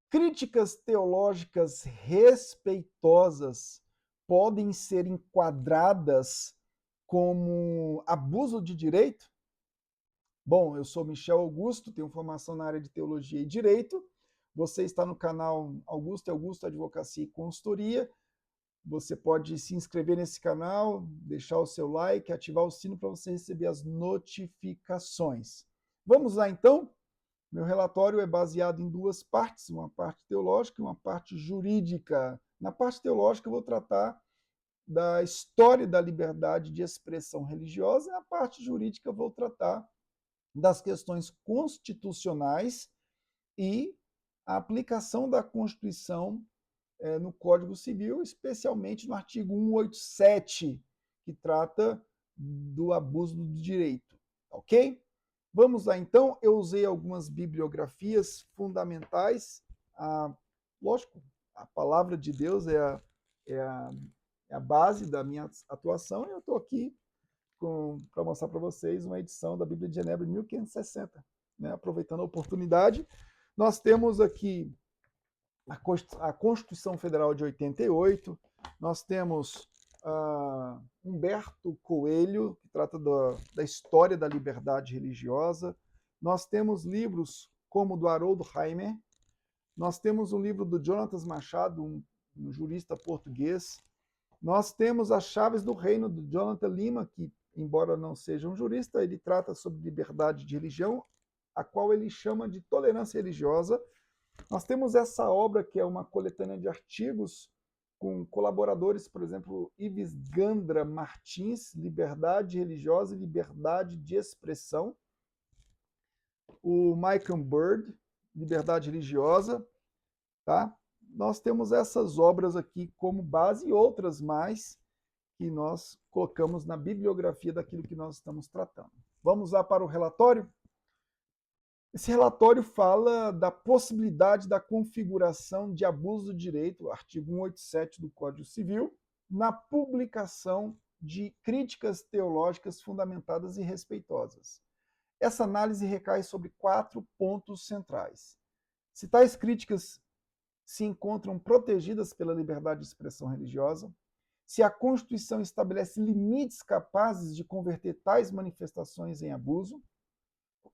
Críticas teológicas respeitosas podem ser enquadradas como abuso de direito? Bom, eu sou Michel Augusto, tenho formação na área de teologia e direito. Você está no canal Augusto e Augusto Advocacia e Consultoria. Você pode se inscrever nesse canal, deixar o seu like, ativar o sino para você receber as notificações. Vamos lá então? Meu relatório é baseado em duas partes, uma parte teológica e uma parte jurídica. Na parte teológica eu vou tratar da história da liberdade de expressão religiosa, e na parte jurídica eu vou tratar das questões constitucionais e a aplicação da Constituição no Código Civil, especialmente no artigo 187, que trata do abuso do direito, ok? Vamos lá, então. Eu usei algumas bibliografias fundamentais. Lógico, a palavra de Deus é a, é a base da minha atuação e eu estou aqui para mostrar para vocês uma edição da Bíblia de Genebra 1560. Né? Aproveitando a oportunidade, nós temos aqui a Constituição Federal de 88, nós temos Humberto Coelho, que trata da história da liberdade religiosa, nós temos livros como o do Haroldo Heimer, nós temos um livro do Jonatas Machado, um jurista português, nós temos As Chaves do Reino, do Jonathan Lima, que, embora não seja um jurista, ele trata sobre liberdade de religião, a qual ele chama de tolerância religiosa. Nós temos essa obra, que é uma coletânea de artigos com colaboradores, por exemplo, Ives Gandra Martins, Liberdade Religiosa e Liberdade de Expressão. O Michael Bird, Liberdade Religiosa. Tá? Nós temos essas obras aqui como base e outras mais que nós colocamos na bibliografia daquilo que nós estamos tratando. Vamos lá para o relatório? Esse relatório fala da possibilidade da configuração de abuso do direito, artigo 187 do Código Civil, na publicação de críticas teológicas fundamentadas e respeitosas. Essa análise recai sobre 4 pontos centrais. Se tais críticas se encontram protegidas pela liberdade de expressão religiosa, se a Constituição estabelece limites capazes de converter tais manifestações em abuso.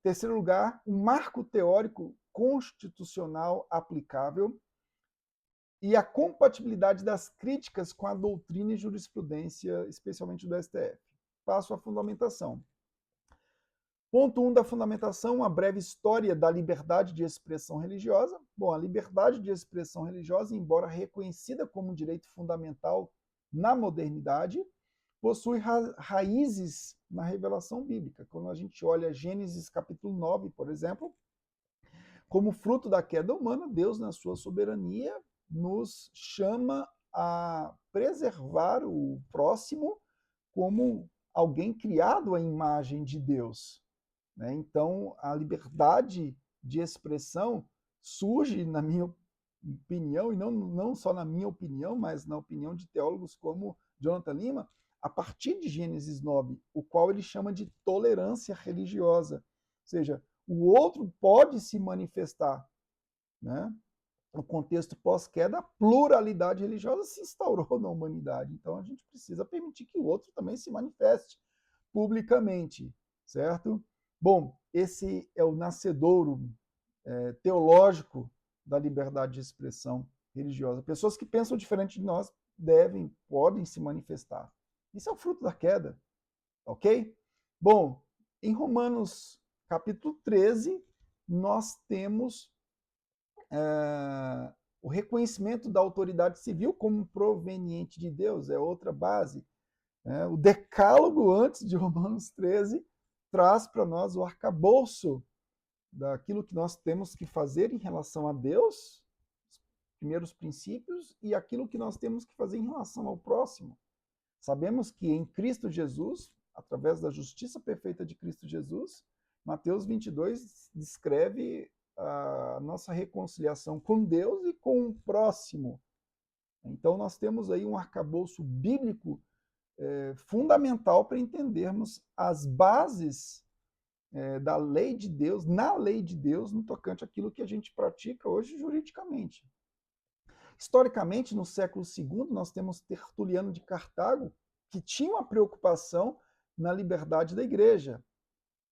Terceiro lugar, um marco teórico constitucional aplicável e a compatibilidade das críticas com a doutrina e jurisprudência, especialmente do STF. Passo à fundamentação. Ponto 1 da fundamentação, uma breve história da liberdade de expressão religiosa. Bom, a liberdade de expressão religiosa, embora reconhecida como um direito fundamental na modernidade, possui raízes na revelação bíblica. Quando a gente olha Gênesis capítulo 9, por exemplo, como fruto da queda humana, Deus, na sua soberania, nos chama a preservar o próximo como alguém criado à imagem de Deus. Né? Então, a liberdade de expressão surge, na minha opinião, e não só na minha opinião, mas na opinião de teólogos como Jonathan Lima, a partir de Gênesis 9, o qual ele chama de tolerância religiosa. Ou seja, o outro pode se manifestar. Né? No contexto pós-queda, a pluralidade religiosa se instaurou na humanidade. Então, a gente precisa permitir que o outro também se manifeste publicamente, certo? Bom, esse é o nascedouro teológico da liberdade de expressão religiosa. Pessoas que pensam diferente de nós podem se manifestar. Isso é o fruto da queda, ok? Bom, em Romanos capítulo 13, nós temos o reconhecimento da autoridade civil como proveniente de Deus, é outra base. O decálogo, antes de Romanos 13, traz para nós o arcabouço daquilo que nós temos que fazer em relação a Deus, os primeiros princípios, e aquilo que nós temos que fazer em relação ao próximo. Sabemos que em Cristo Jesus, através da justiça perfeita de Cristo Jesus, Mateus 22 descreve a nossa reconciliação com Deus e com o próximo. Então nós temos aí um arcabouço bíblico fundamental para entendermos as bases da lei de Deus, na lei de Deus, no tocante àquilo que a gente pratica hoje juridicamente. Historicamente, no século II, nós temos Tertuliano de Cartago, que tinha uma preocupação na liberdade da igreja.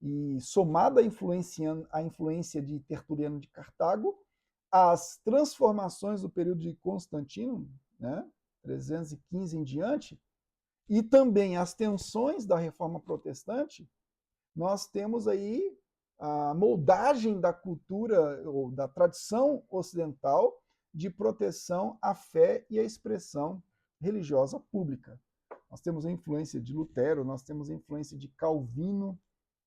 E somada à influência de Tertuliano de Cartago, as transformações do período de Constantino, né, 315 em diante, e também as tensões da Reforma Protestante, nós temos aí a moldagem da cultura ou da tradição ocidental de proteção à fé e à expressão religiosa pública. Nós temos a influência de Lutero, nós temos a influência de Calvino,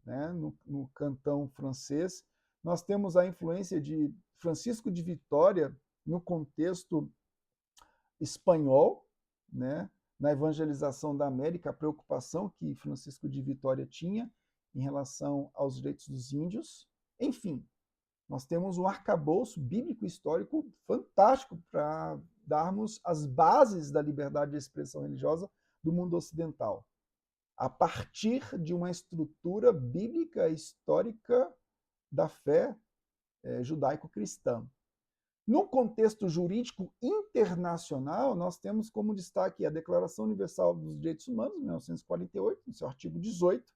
né, no cantão francês, nós temos a influência de Francisco de Vitória no contexto espanhol, né, na evangelização da América, a preocupação que Francisco de Vitória tinha em relação aos direitos dos índios. Enfim, nós temos um arcabouço bíblico histórico fantástico para darmos as bases da liberdade de expressão religiosa do mundo ocidental, a partir de uma estrutura bíblica histórica da fé judaico-cristã. No contexto jurídico internacional, nós temos como destaque a Declaração Universal dos Direitos Humanos, de 1948, no seu artigo 18,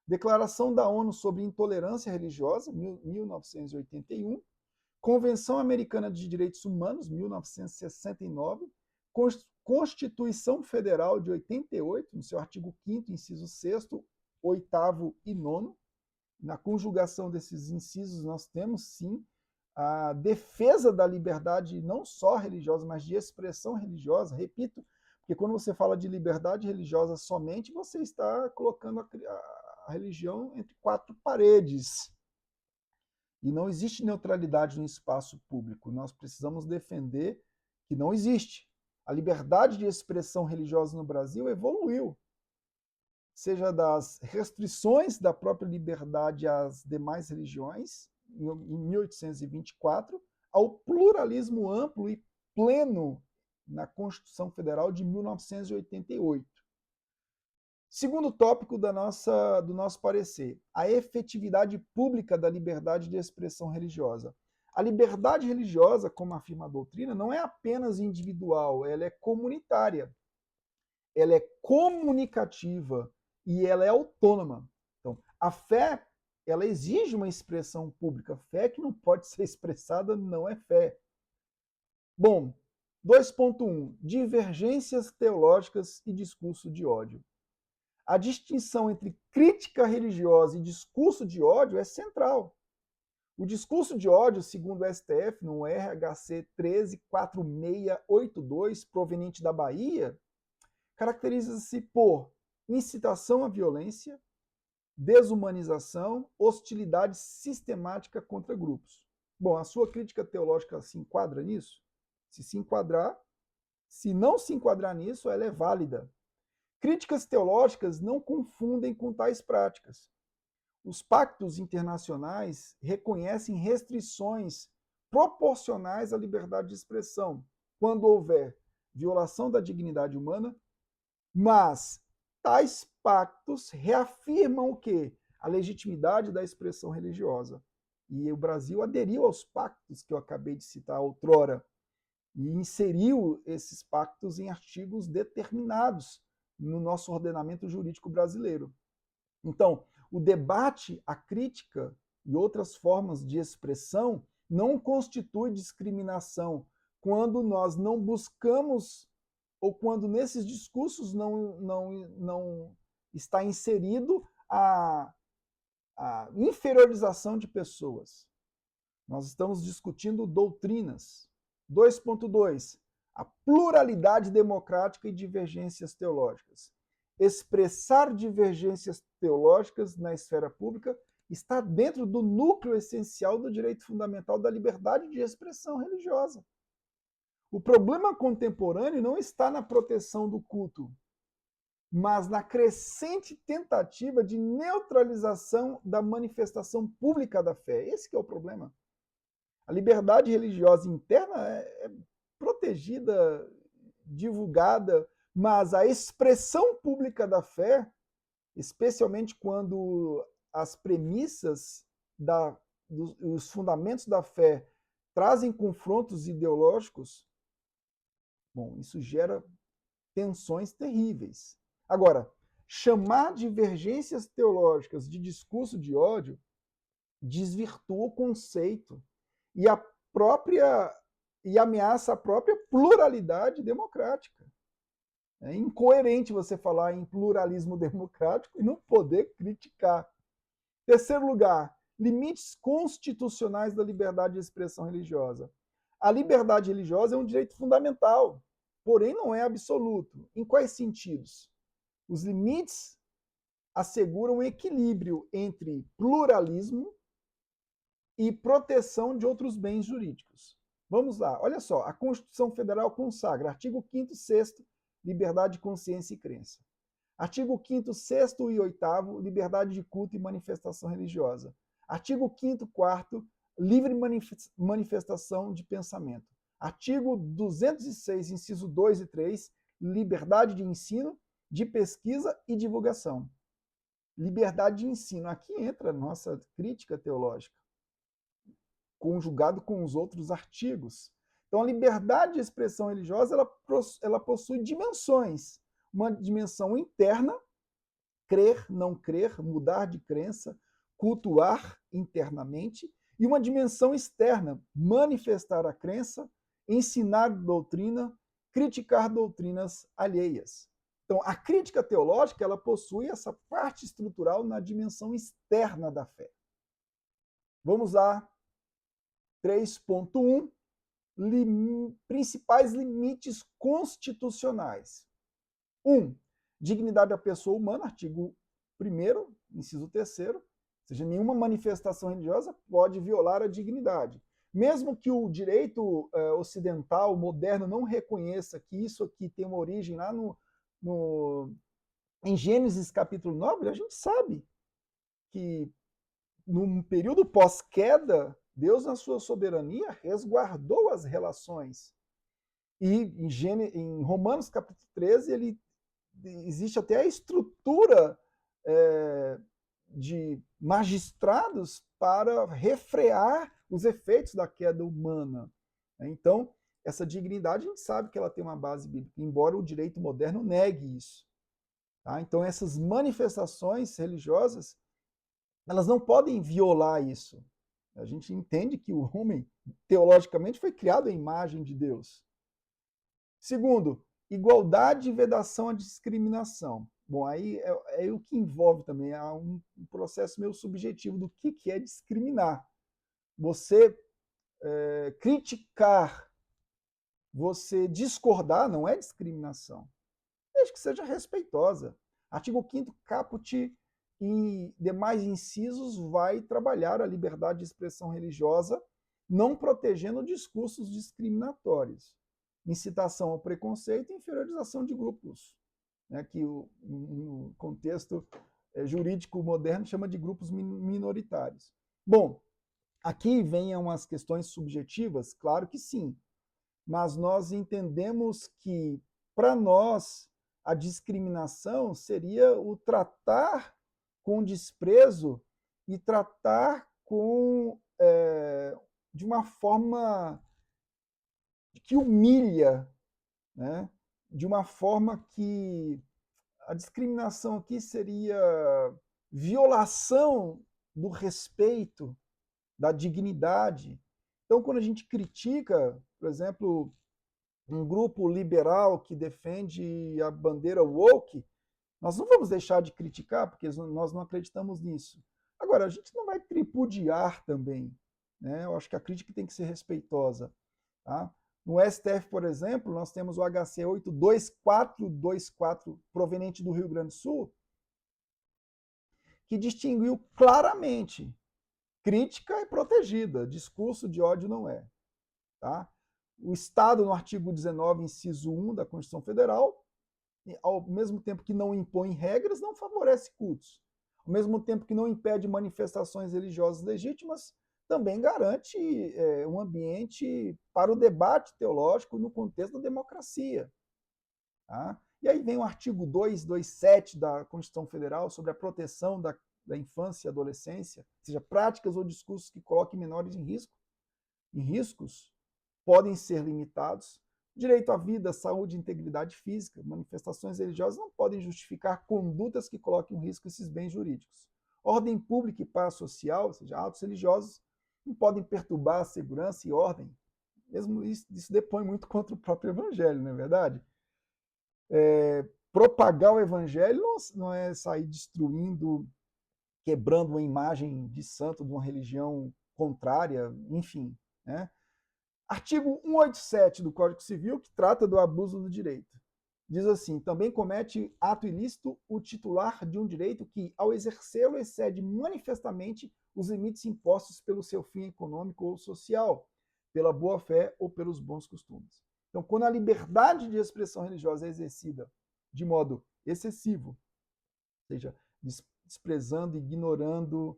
Declaração da ONU sobre Intolerância Religiosa, 1981, Convenção Americana de Direitos Humanos, 1969, Constituição Federal de 88, no seu artigo 5º, inciso 6º, 8º e 9º. Na conjugação desses incisos, nós temos, sim, a defesa da liberdade não só religiosa, mas de expressão religiosa. Repito, porque quando você fala de liberdade religiosa somente, você está colocando a religião entre quatro paredes. E não existe neutralidade no espaço público. Nós precisamos defender que não existe. A liberdade de expressão religiosa no Brasil evoluiu, seja das restrições da própria liberdade às demais religiões, em 1824, ao pluralismo amplo e pleno na Constituição Federal de 1988. Segundo tópico do nosso parecer, a efetividade pública da liberdade de expressão religiosa. A liberdade religiosa, como afirma a doutrina, não é apenas individual, ela é comunitária, ela é comunicativa e ela é autônoma. Então, a fé, ela exige uma expressão pública. Fé que não pode ser expressada não é fé. Bom, 2.1. Divergências teológicas e discurso de ódio. A distinção entre crítica religiosa e discurso de ódio é central. O discurso de ódio, segundo o STF, no RHC 134682, proveniente da Bahia, caracteriza-se por incitação à violência, desumanização, hostilidade sistemática contra grupos. Bom, a sua crítica teológica se enquadra nisso? Se enquadrar, se não se enquadrar nisso, ela é válida. Críticas teológicas não confundem com tais práticas. Os pactos internacionais reconhecem restrições proporcionais à liberdade de expressão, quando houver violação da dignidade humana, mas tais pactos reafirmam o quê? A legitimidade da expressão religiosa. E o Brasil aderiu aos pactos que eu acabei de citar outrora e inseriu esses pactos em artigos determinados no nosso ordenamento jurídico brasileiro. Então, o debate, a crítica e outras formas de expressão não constitui discriminação quando nós não buscamos ou quando nesses discursos não está inserido a inferiorização de pessoas. Nós estamos discutindo doutrinas. 2.2. A pluralidade democrática e divergências teológicas. Expressar divergências teológicas na esfera pública está dentro do núcleo essencial do direito fundamental da liberdade de expressão religiosa. O problema contemporâneo não está na proteção do culto, mas na crescente tentativa de neutralização da manifestação pública da fé. Esse que é o problema. A liberdade religiosa interna é protegida, divulgada, mas a expressão pública da fé, especialmente quando as premissas, os fundamentos da fé trazem confrontos ideológicos, bom, isso gera tensões terríveis. Agora, chamar divergências teológicas de discurso de ódio desvirtua o conceito e ameaça a própria pluralidade democrática. É incoerente você falar em pluralismo democrático e não poder criticar. Terceiro lugar, limites constitucionais da liberdade de expressão religiosa. A liberdade religiosa é um direito fundamental, porém não é absoluto. Em quais sentidos? Os limites asseguram um equilíbrio entre pluralismo e proteção de outros bens jurídicos. Vamos lá, olha só, a Constituição Federal consagra, artigo 5º e 6º, liberdade de consciência e crença. Artigo 5º, 6º e 8º, liberdade de culto e manifestação religiosa. Artigo 5º, 4º, livre manifestação de pensamento. Artigo 206, inciso 2 e 3, liberdade de ensino, de pesquisa e divulgação. Liberdade de ensino, aqui entra a nossa crítica teológica, conjugado com os outros artigos. Então, a liberdade de expressão religiosa ela possui dimensões. Uma dimensão interna, crer, não crer, mudar de crença, cultuar internamente, e uma dimensão externa, manifestar a crença, ensinar doutrina, criticar doutrinas alheias. Então, a crítica teológica ela possui essa parte estrutural na dimensão externa da fé. Vamos lá. 3.1, principais limites constitucionais. 1. Dignidade da pessoa humana, artigo 1º, inciso 3º, ou seja, nenhuma manifestação religiosa pode violar a dignidade. Mesmo que o direito ocidental, moderno, não reconheça que isso aqui tem uma origem lá em Gênesis capítulo 9, a gente sabe que num período pós-queda, Deus, na sua soberania, resguardou as relações. E em Romanos capítulo 13, existe até a estrutura de magistrados para refrear os efeitos da queda humana. Então, essa dignidade, a gente sabe que ela tem uma base bíblica, embora o direito moderno negue isso. Tá? Então, essas manifestações religiosas, elas não podem violar isso. A gente entende que o homem, teologicamente, foi criado à imagem de Deus. Segundo, igualdade e vedação à discriminação. Bom, aí é o que envolve também, é um processo meio subjetivo do que é discriminar. Você criticar, você discordar, não é discriminação. Desde que seja respeitosa. Artigo 5º, caput e demais incisos vai trabalhar a liberdade de expressão religiosa, não protegendo discursos discriminatórios, incitação ao preconceito e inferiorização de grupos, né, que no contexto jurídico moderno chama de grupos minoritários. Bom, aqui vem umas questões subjetivas, claro que sim, mas nós entendemos que, para nós, a discriminação seria o tratar com desprezo e tratar de uma forma que humilha, né? De uma forma que a discriminação aqui seria violação do respeito, da dignidade. Então, quando a gente critica, por exemplo, um grupo liberal que defende a bandeira woke, nós não vamos deixar de criticar, porque nós não acreditamos nisso. Agora, a gente não vai tripudiar também. Né? Eu acho que a crítica tem que ser respeitosa. Tá? No STF, por exemplo, nós temos o HC 82424, proveniente do Rio Grande do Sul, que distinguiu claramente crítica é protegida, discurso de ódio não é. Tá? O Estado, no artigo 19, inciso 1 da Constituição Federal, ao mesmo tempo que não impõe regras, não favorece cultos. Ao mesmo tempo que não impede manifestações religiosas legítimas, também garante um ambiente para o debate teológico no contexto da democracia. Tá? E aí vem o artigo 227 da Constituição Federal sobre a proteção da infância e adolescência, seja, práticas ou discursos que coloquem menores em riscos, podem ser limitados. Direito à vida, saúde e integridade física, manifestações religiosas não podem justificar condutas que coloquem em risco esses bens jurídicos. Ordem pública e paz social, ou seja, atos religiosos, não podem perturbar a segurança e ordem. Mesmo isso depõe muito contra o próprio evangelho, não é verdade? Propagar o evangelho não é sair destruindo, quebrando uma imagem de santo de uma religião contrária, enfim, né? Artigo 187 do Código Civil, que trata do abuso do direito. Diz assim: também comete ato ilícito o titular de um direito que, ao exercê-lo, excede manifestamente os limites impostos pelo seu fim econômico ou social, pela boa-fé ou pelos bons costumes. Então, quando a liberdade de expressão religiosa é exercida de modo excessivo, ou seja, desprezando, ignorando,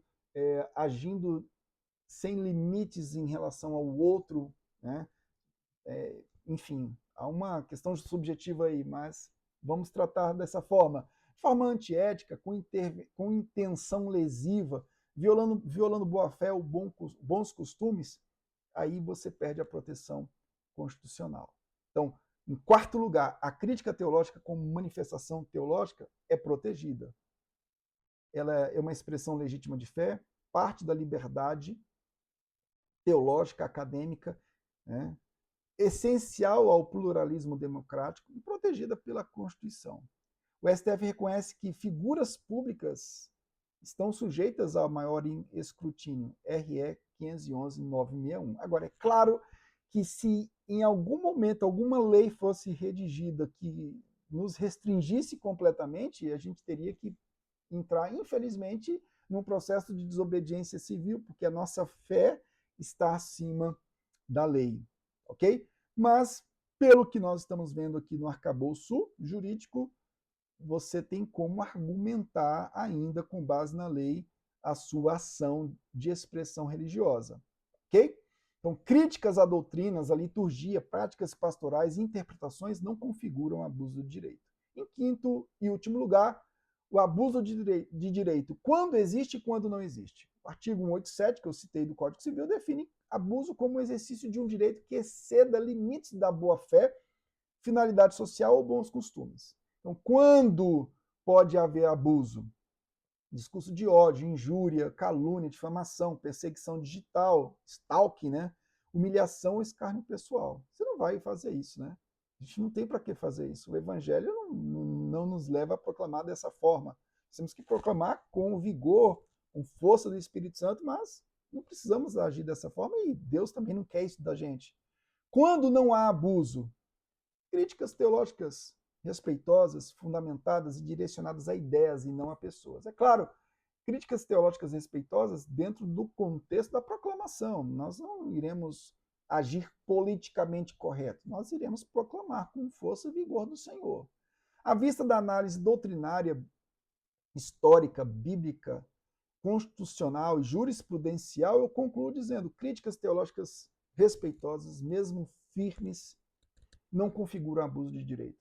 agindo sem limites em relação ao outro, né? Enfim, há uma questão subjetiva aí, mas vamos tratar dessa forma. De forma antiética, com intenção lesiva, violando boa-fé ou bons costumes, aí você perde a proteção constitucional. Então, em quarto lugar, a crítica teológica como manifestação teológica é protegida. Ela é uma expressão legítima de fé, parte da liberdade teológica, acadêmica, né? Essencial ao pluralismo democrático e protegida pela Constituição. O STF reconhece que figuras públicas estão sujeitas a maior escrutínio, RE 511-961. Agora, é claro que se em algum momento alguma lei fosse redigida que nos restringisse completamente, a gente teria que entrar, infelizmente, num processo de desobediência civil, porque a nossa fé está acima da lei, ok? Mas, pelo que nós estamos vendo aqui no arcabouço jurídico, você tem como argumentar ainda com base na lei a sua ação de expressão religiosa, ok? Então, críticas a doutrinas, a liturgia, práticas pastorais e interpretações não configuram abuso de direito. Em quinto e último lugar, o abuso de direito, quando existe e quando não existe. O artigo 187, que eu citei do Código Civil, define abuso como o exercício de um direito que exceda limites da boa-fé, finalidade social ou bons costumes. Então, quando pode haver abuso? Discurso de ódio, injúria, calúnia, difamação, perseguição digital, stalking, né? Humilhação ou escárnio pessoal. Você não vai fazer isso, né? A gente não tem para que fazer isso. O evangelho não nos leva a proclamar dessa forma. Temos que proclamar com vigor, com força do Espírito Santo, mas não precisamos agir dessa forma e Deus também não quer isso da gente. Quando não há abuso, críticas teológicas respeitosas, fundamentadas e direcionadas a ideias e não a pessoas. É claro, críticas teológicas respeitosas dentro do contexto da proclamação. Nós não iremos agir politicamente correto, nós iremos proclamar com força e vigor do Senhor. À vista da análise doutrinária, histórica, bíblica, constitucional e jurisprudencial, eu concluo dizendo: críticas teológicas respeitosas, mesmo firmes, não configuram abuso de direito,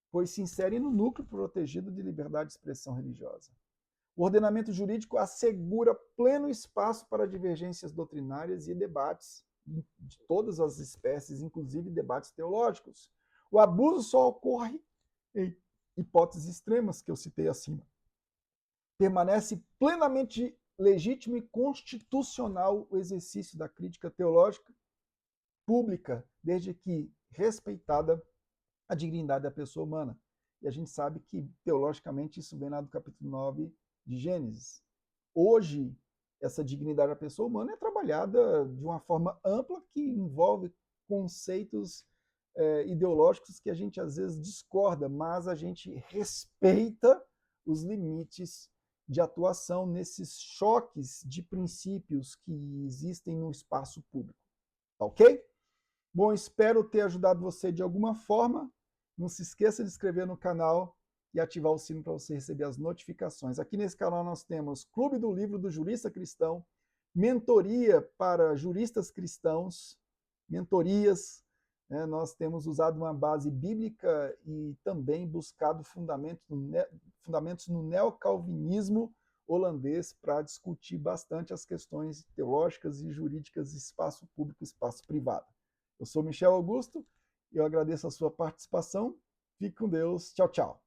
pois se inserem no núcleo protegido de liberdade de expressão religiosa. O ordenamento jurídico assegura pleno espaço para divergências doutrinárias e debates de todas as espécies, inclusive debates teológicos. O abuso só ocorre em hipóteses extremas que eu citei acima. Permanece plenamente legítimo e constitucional o exercício da crítica teológica pública, desde que respeitada a dignidade da pessoa humana. E a gente sabe que, teologicamente, isso vem lá do capítulo 9 de Gênesis. Hoje, essa dignidade da pessoa humana é trabalhada de uma forma ampla que envolve conceitos ideológicos que a gente às vezes discorda, mas a gente respeita os limites de atuação nesses choques de princípios que existem no espaço público. Ok? Bom, espero ter ajudado você de alguma forma. Não se esqueça de se inscrever no canal e ativar o sino para você receber as notificações. Aqui nesse canal nós temos Clube do Livro do Jurista Cristão, mentoria para juristas cristãos, mentorias. Nós temos usado uma base bíblica e também buscado fundamentos no neocalvinismo, holandês para discutir bastante as questões teológicas e jurídicas de espaço público e espaço privado. Eu sou Michel Augusto e eu agradeço a sua participação. Fique com Deus. Tchau, tchau.